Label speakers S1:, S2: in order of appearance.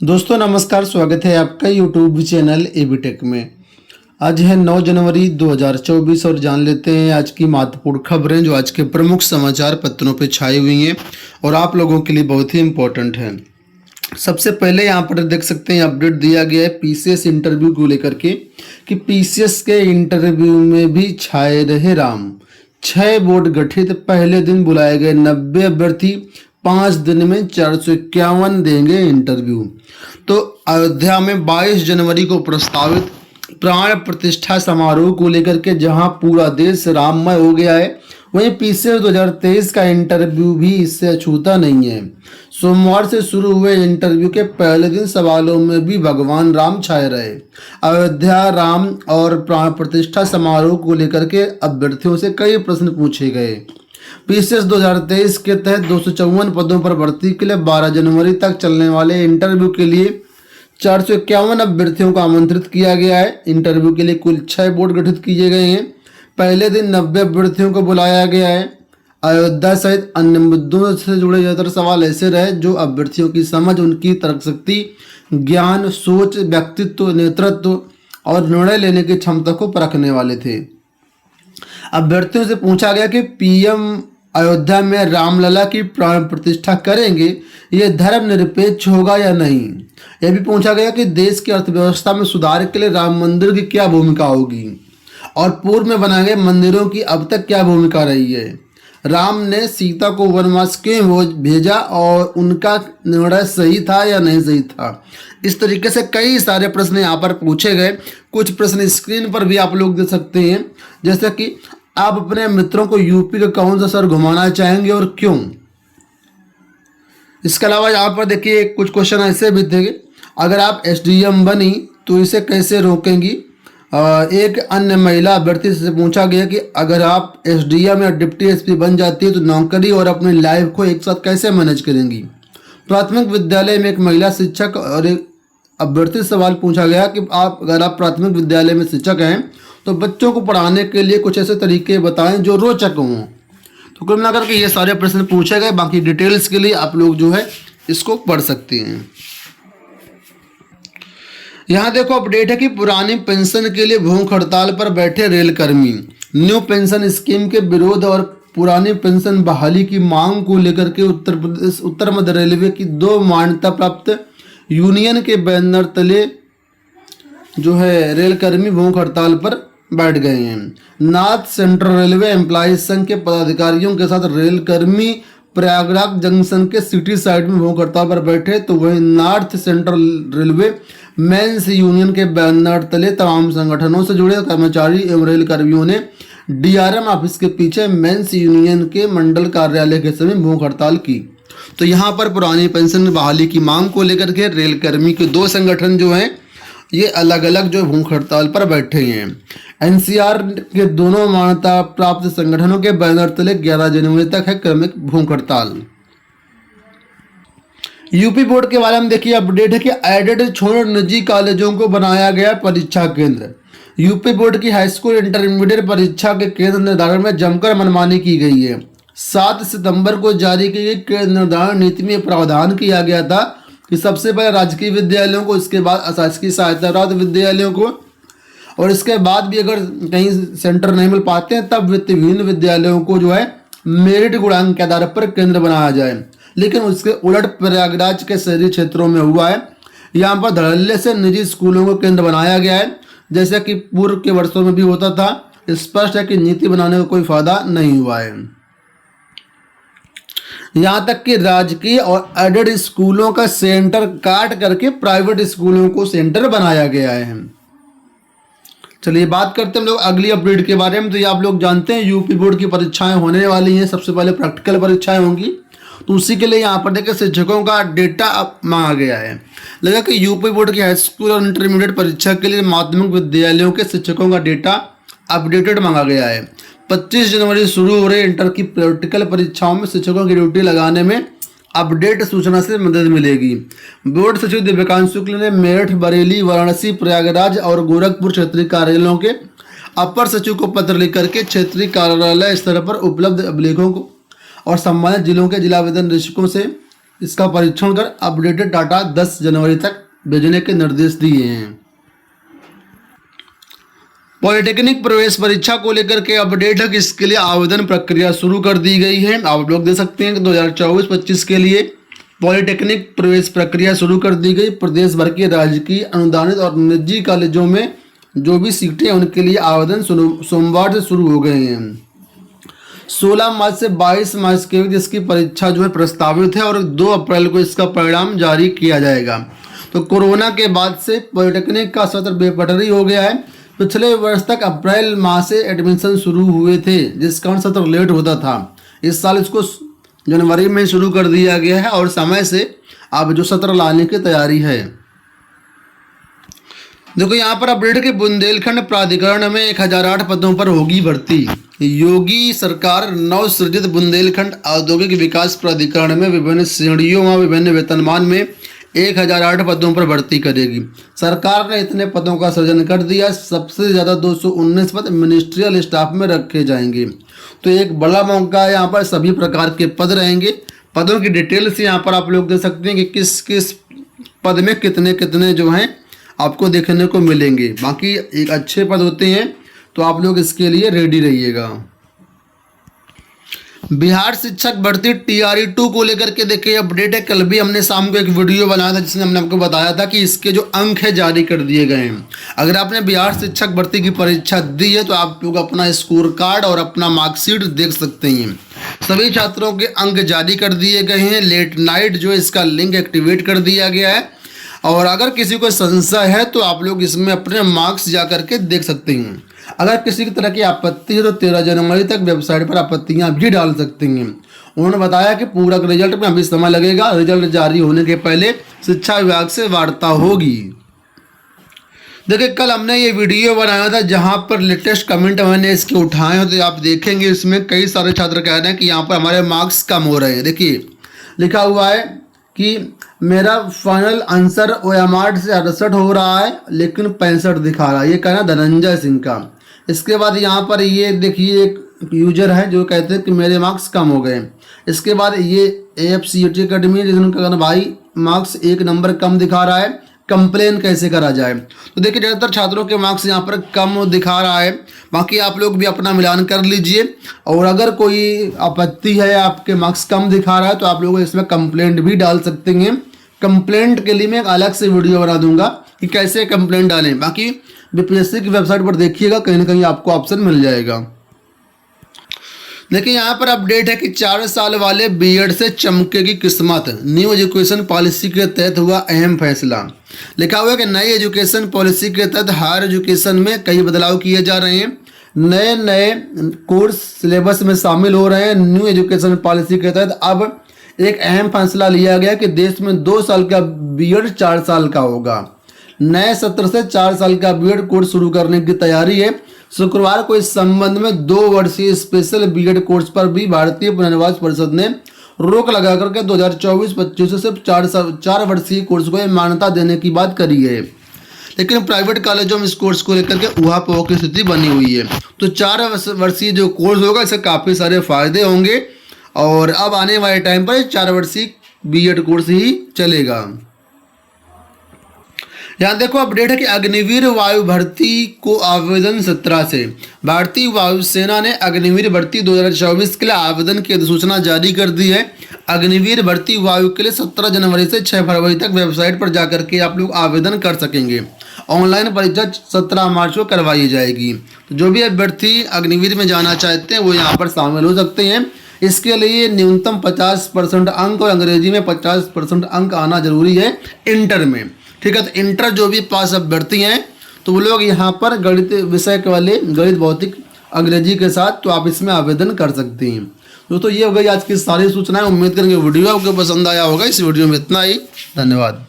S1: दोस्तों नमस्कार, स्वागत है आपका यूट्यूब चैनल एबी टेक में। आज है 9 जनवरी 2024 और जान लेते हैं आज की महत्वपूर्ण खबरें जो आज के प्रमुख समाचार पत्रों पे छाई हुई हैं और आप लोगों के लिए बहुत ही इम्पोर्टेंट हैं। सबसे पहले यहाँ पर देख सकते हैं अपडेट दिया गया है पीसीएस इंटरव्यू को लेकर के कि पीसीएस के इंटरव्यू में भी छाए रहे राम। 6 बोर्ड गठित, पहले दिन बुलाए गए 90 अभ्यर्थी, 5 दिन में 451 देंगे इंटरव्यू। तो अयोध्या में 22 जनवरी को प्रस्तावित प्राण प्रतिष्ठा समारोह को लेकर के जहां पूरा देश राममय हो गया है, वहीं पीसीएस 2023 का इंटरव्यू भी इससे अछूता नहीं है। सोमवार से शुरू हुए इंटरव्यू के पहले दिन सवालों में भी भगवान राम छाए रहे। अयोध्या राम और प्राण प्रतिष्ठा समारोह को लेकर के अभ्यर्थियों से कई प्रश्न पूछे गए। पीसीएस 2023 के तहत 254 पदों पर भर्ती के लिए 12 जनवरी तक चलने वाले इंटरव्यू के लिए 451 अभ्यर्थियों को आमंत्रित किया गया है। इंटरव्यू के लिए कुल 6 बोर्ड गठित किए गए हैं। पहले दिन 90 अभ्यर्थियों को बुलाया गया है। अयोध्या सहित अन्य मुद्दों से जुड़े ज़्यादातर सवाल ऐसे रहे जो अभ्यर्थियों की समझ, उनकी तर्कशक्ति, ज्ञान, सोच, व्यक्तित्व, नेतृत्व और निर्णय लेने की क्षमता को परखने वाले थे। अभ्यर्थियों से पूछा गया कि पीएम अयोध्या में रामलला की प्राण प्रतिष्ठा करेंगे, ये धर्म निरपेक्ष होगा या नहीं। यह भी पूछा गया कि देश की अर्थव्यवस्था में सुधार के लिए राम मंदिर की क्या भूमिका होगी और पूर्व में बनाए गए मंदिरों की अब तक क्या भूमिका रही है। राम ने सीता को वनवास क्यों भेजा और उनका निर्णय सही था या नहीं सही था। इस तरीके से कई सारे प्रश्न यहाँ पर पूछे गए। कुछ प्रश्न स्क्रीन पर भी आप लोग देख सकते हैं, जैसे कि आप अपने मित्रों को यूपी का कौन सा शहर घुमाना चाहेंगे और क्यों। इसके अलावा यहाँ पर देखिए कुछ क्वेश्चन ऐसे भी थे, अगर आप एसडीएम बनी तो इसे कैसे रोकेंगी। एक अन्य महिला अभ्यर्थी से पूछा गया कि अगर आप एसडीएम या डिप्टी एसपी बन जाती है तो नौकरी और अपनी लाइफ को एक साथ कैसे मैनेज करेंगी। प्राथमिक विद्यालय में एक महिला शिक्षक और एक अभ्यर्थी सवाल पूछा गया कि अगर आप प्राथमिक विद्यालय में शिक्षक हैं तो बच्चों को पढ़ाने के लिए कुछ ऐसे तरीके बताएं जो रोचक हों। तो कुल मिलाकर के ये सारे प्रश्न पूछे गए। बाकी डिटेल्स के लिए आप लोग जो है इसको पढ़ सकते हैं। यहाँ देखो अपडेट है कि पुरानी पेंशन के लिए भूख हड़ताल पर बैठे रेलकर्मी। न्यू पेंशन स्कीम के विरोध और पुरानी पेंशन बहाली की मांग को लेकर के उत्तर मध्य रेलवे की 2 मान्यता प्राप्त यूनियन के बैनर तले जो है रेलकर्मी भूख हड़ताल पर बैठ गए हैं। नॉर्थ सेंट्रल रेलवे एम्प्लॉइज संघ के पदाधिकारियों के साथ रेलकर्मी प्रयागराज जंक्शन के सिटी साइड में भूख हड़ताल पर बैठे, तो वहीं North Central Railway Men's Union के बैनर तले तमाम संगठनों से जुड़े कर्मचारी एवं रेल कर्मियों ने डीआरएम ऑफिस के पीछे मेंस यूनियन के मंडल कार्यालय के समय भूख हड़ताल की। तो यहाँ पर पुरानी पेंशन बहाली की मांग को लेकर के रेल कर्मी के 2 संगठन जो हैं ये अलग अलग जो भूख हड़ताल पर बैठे हैं। एनसीआर के दोनों मान्यता प्राप्त संगठनों के बैनर तले 11 जनवरी तक है क्रमिक भूख हड़ताल। यूपी बोर्ड के बारे में देखिए अपडेट है कि एडेड छोड़ निजी कॉलेजों को बनाया गया परीक्षा केंद्र। यूपी बोर्ड की हाईस्कूल इंटरमीडिएट परीक्षा के केंद्र निर्धारण में जमकर मनमानी की गई है। 7 सितंबर को जारी की गई केंद्र निर्धारण नीति में प्रावधान किया गया था कि सबसे पहले राजकीय विद्यालयों को, इसके बाद अशासकीय सहायता प्राप्त विद्यालयों को, और इसके बाद भी अगर कहीं सेंटर नहीं मिल पाते हैं तब वित्तहीन विद्यालयों को जो है मेरिट गुणांक के आधार पर केंद्र बनाया जाए। लेकिन उसके उलट प्रयागराज के शहरी क्षेत्रों में हुआ है। यहाँ पर धड़ल्ले से निजी स्कूलों को केंद्र बनाया गया है, जैसा कि पूर्व के वर्षों में भी होता था। स्पष्ट है कि नीति बनाने का कोई फायदा नहीं हुआ है। यहाँ तक कि राजकीय और एडेड स्कूलों का सेंटर काट करके प्राइवेट स्कूलों को सेंटर बनाया गया है। चलिए बात करते हैं हम लोग अगली अपडेट के बारे में। तो ये आप लोग जानते हैं यूपी बोर्ड की परीक्षाएं होने वाली हैं। सबसे पहले प्रैक्टिकल परीक्षाएं होंगी, तो उसी के लिए यहाँ पर देखिए शिक्षकों का डेटा मांगा गया है। लगा कि यूपी बोर्ड की हाई स्कूल और इंटरमीडिएट परीक्षा के लिए माध्यमिक विद्यालयों के शिक्षकों का डेटा अपडेटेड मांगा गया है। 25 जनवरी शुरू हो रहे इंटर की प्रैक्टिकल परीक्षाओं में शिक्षकों की ड्यूटी लगाने में अपडेट सूचना से मदद मिलेगी। बोर्ड सचिव दिव्यकांत शुक्ल ने मेरठ, बरेली, वाराणसी, प्रयागराज और गोरखपुर क्षेत्रीय कार्यालयों के अपर सचिव को पत्र लिख करके क्षेत्रीय कार्यालय स्तर पर उपलब्ध अभिलेखों को और संबंधित जिलों के जिला वेतन निरीक्षकों से इसका परीक्षण कर अपडेटेड डाटा 10 जनवरी तक भेजने के निर्देश दिए हैं। पॉलिटेक्निक प्रवेश परीक्षा को लेकर के अपडेट है कि इसके लिए आवेदन प्रक्रिया शुरू कर दी गई है। आप लोग देख सकते हैं कि 2024-25 के लिए पॉलिटेक्निक प्रवेश प्रक्रिया शुरू कर दी गई। प्रदेश भर के राजकीय अनुदानित और निजी कॉलेजों में जो भी सीटें हैं उनके लिए आवेदन सोमवार से शुरू हो गए हैं। 16 मार्च से 22 मार्च के बीच इसकी परीक्षा जो है प्रस्तावित है और 2 अप्रैल को इसका परिणाम जारी किया जाएगा। तो कोरोना के बाद से पॉलिटेक्निक का सत्र बेपटरी हो गया है। पिछले वर्ष तक अप्रैल माह से एडमिशन शुरू हुए थे, जिस कारण सत्र लेट होता था। इस साल इसको जनवरी में शुरू कर दिया गया है और समय से अब जो सत्र लाने की तैयारी है। देखो यहाँ पर अपडेट के बुंदेलखंड प्राधिकरण में 1008 पदों पर होगी भर्ती। योगी सरकार नव सृजित बुंदेलखंड औद्योगिक विकास प्राधिकरण में विभिन्न श्रेणियों व विभिन्न वेतनमान में 1008 पदों पर भर्ती करेगी। सरकार ने इतने पदों का सृजन कर दिया। सबसे ज़्यादा 219 पद मिनिस्ट्रियल स्टाफ में रखे जाएंगे। तो एक बड़ा मौका है, यहाँ पर सभी प्रकार के पद रहेंगे। पदों की डिटेल्स यहाँ पर आप लोग देख सकते हैं कि किस किस पद में कितने कितने जो हैं आपको देखने को मिलेंगे। बाकी एक अच्छे पद होते हैं, तो आप लोग इसके लिए रेडी रहिएगा। बिहार शिक्षक भर्ती TRE-2 को लेकर के देखिए अपडेट है। कल भी हमने शाम को एक वीडियो बनाया था जिसमें हमने आपको बताया था कि इसके जो अंक है जारी कर दिए गए हैं। अगर आपने बिहार शिक्षक भर्ती की परीक्षा दी है तो आप लोग अपना स्कोर कार्ड और अपना मार्कशीट देख सकते हैं। सभी छात्रों के अंक जारी कर दिए गए हैं। लेट नाइट जो इसका लिंक एक्टिवेट कर दिया गया है और अगर किसी को संशय है तो आप लोग इसमें अपने मार्क्स जा करके देख सकते हैं। अगर किसी की तरह की आपत्ति है तो 13 जनवरी तक वेबसाइट पर आपत्तियां भी डाल सकते हैं। उन्होंने बताया कि पूरा रिजल्ट में अभी समय लगेगा। रिजल्ट जारी होने के पहले शिक्षा विभाग से वार्ता होगी। देखिए कल हमने ये वीडियो बनाया था जहां पर लेटेस्ट कमेंट मैंने इसके उठाए हैं, तो आप देखेंगे इसमें कई सारे छात्र कह रहे हैं कि यहाँ पर हमारे मार्क्स कम हो रहे हैं। देखिए लिखा हुआ है कि मेरा फाइनल आंसर OMR से 68 हो रहा है लेकिन 65 दिखा रहा है। ये कहना धनंजय सिंह का। इसके बाद यहाँ पर ये देखिए एक यूजर है जो कहते हैं कि मेरे मार्क्स कम हो गए। इसके बाद ये AFCET अकेडमी जिन्होंने कहना भाई मार्क्स 1 नंबर कम दिखा रहा है, कंप्लेन कैसे करा जाए। तो देखिए ज़्यादातर छात्रों के मार्क्स यहाँ पर कम दिखा रहा है। बाकी आप लोग भी अपना मिलान कर लीजिए और अगर कोई आपत्ति है आपके मार्क्स कम दिखा रहा है तो आप लोग इसमें कंप्लेंट भी डाल सकते हैं। कंप्लेंट के लिए मैं एक अलग से वीडियो बना दूंगा कि कैसे कंप्लेंट डालें। बाकी BPSC की वेबसाइट पर देखिएगा, कहीं ना कहीं आपको ऑप्शन मिल जाएगा। देखिए यहाँ पर अपडेट है कि 4 साल वाले B.Ed से चमकेगी किस्मत। न्यू एजुकेशन पॉलिसी के तहत हुआ अहम फैसला। लिखा हुआ है कि नई एजुकेशन पॉलिसी के तहत हायर एजुकेशन में कई बदलाव किए जा रहे हैं। नए कोर्स सिलेबस में शामिल हो रहे हैं। न्यू एजुकेशन पॉलिसी के तहत अब एक अहम फैसला लिया गया कि देश में 2 साल का B.Ed 4 साल का होगा। नए सत्र से 4 साल का B.Ed कोर्स शुरू करने की तैयारी है। शुक्रवार को इस संबंध में 2 वर्षीय स्पेशल B.Ed कोर्स पर भी भारतीय पुनर्वास परिषद ने रोक लगा करके 2024-25 से सिर्फ 4 वर्षीय कोर्स को मान्यता देने की बात करी है। लेकिन प्राइवेट कॉलेजों में इस कोर्स को लेकर के ऊहापोह की स्थिति बनी हुई है। तो 4 वर्षीय जो कोर्स होगा इससे काफ़ी सारे फायदे होंगे और अब आने वाले टाइम पर 4 वर्षीय B.Ed कोर्स ही चलेगा। यहाँ देखो अपडेट है कि अग्निवीर वायु भर्ती को आवेदन 17 से। भारतीय वायुसेना ने अग्निवीर भर्ती 2024 के लिए आवेदन की अधिसूचना जारी कर दी है। अग्निवीर भर्ती वायु के लिए 17 जनवरी से 6 फरवरी तक वेबसाइट पर जाकर के आप लोग आवेदन कर सकेंगे। ऑनलाइन परीक्षा 17 मार्च को करवाई जाएगी। तो जो भी अभ्यर्थी अग्निवीर में जाना चाहते हैं वो यहाँ पर शामिल हो सकते हैं। इसके लिए न्यूनतम 50% अंक और अंग्रेजी में 50% अंक आना जरूरी है इंटर में। ठीक है, तो इंटर जो भी पास अभ्यर्थी हैं तो वो लोग यहाँ पर गणित विषय के वाले गणित भौतिक अंग्रेजी के साथ तो आप इसमें आवेदन कर सकते हैं। दोस्तों ये हो गई आज की सारी सूचनाएं। उम्मीद करेंगे वीडियो आपको पसंद आया होगा। इस वीडियो में इतना ही। धन्यवाद।